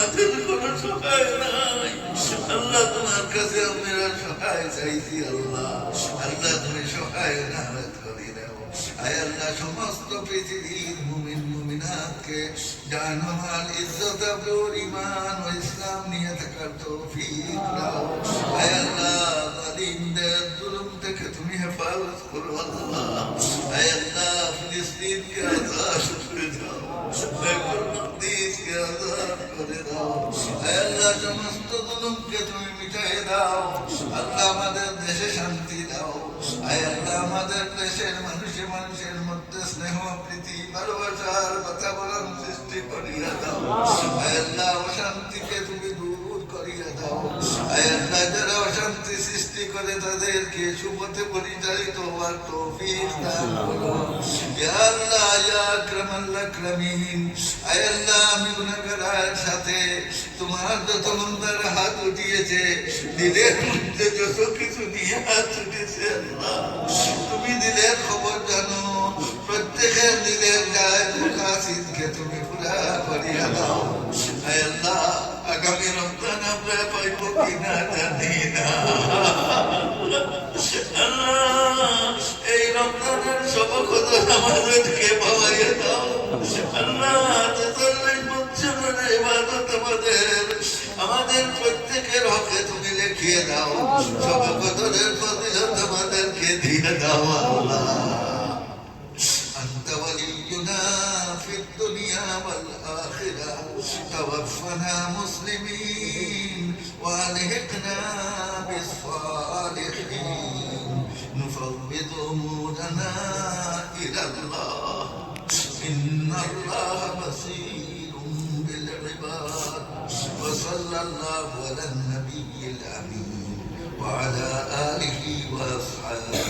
আমাদের কোনো সহায় নাই। আল্লাহ তোমার কাছে আমরা সহায় চাইছি। আল্লাহ আল্লাহ তুমি সহায় নামত করে দাও। আয় আল্লাহ সমস্ত পৃথিবীর মুমিন মুমিনাতকে জানমাল ইজ্জত আবরুর ঈমান ও ইসলাম নিয়ে থাকার তৌফিক দাও। আয় আল্লাহ জালিমদের জুলুম থেকে তুমি হেফাজত করো। আল্লাহ আয় আল্লাহ ফিলিস্তিনকে আজাদ করে দাও। মকদিসকে আজাদ করে দাও। আয় আল্লাহ সমস্ত জুলুমকে তুমি মিটায়ে দাও। আল্লাহ আমাদের দেশে শান্তি দাও। আয় আল্লাহ আমাদের দেশের মানুষের মধ্যে স্নেহ প্রীতি ভালোবাসার বাতাবরণ সৃষ্টি করিয়া দাও। আয় আল্লাহ অশান্তিকে তুমি দূর করিয়া দাও। আয় আল্লাহ যারা অশান্তি সৃষ্টি করে তাদেরকে সুপথে পরিচালিত হওয়ার তৌফিক দান করো। ইয়া আল্লাহ ইয়া আকরামাল আকরামিন। আয় আল্লাহ আমি গুনাহগারের সাথে তোমার যত বান্দারা হাত উঠিয়েছে, দিলের মধ্যে যত কিছু নিয়ে হাত উঠেছে, আল্লাহ তুমি দিলের খবর জানো। প্রত্যেকের দিলের গায়ে মুকাসিদকে তুমি পুরা করিয়া দাও। আয় আল্লাহ আগামী রমজান আমরা পাইব কিনা জানি না। আল্লাহ এই রমজানের সবকত আমাদেরকে পাওয়াইয়া দাও। আল্লাহ ৪৪ বছরের ইবাদত আমাদের প্রত্যেকের হকে তুমি লিখিয়ে দাও। সবকতের ফজিলত আমাদেরকে দিয়ে দাও। আল্লাহ أنت ولينا في الدنيا والآخرة. توفنا مسلمين وألحقنا بالصالحين. نفوض أمورنا إلى الله إن الله بصير بالعباد. وصلى الله على النبي الأمين وعلى آله وأصحابه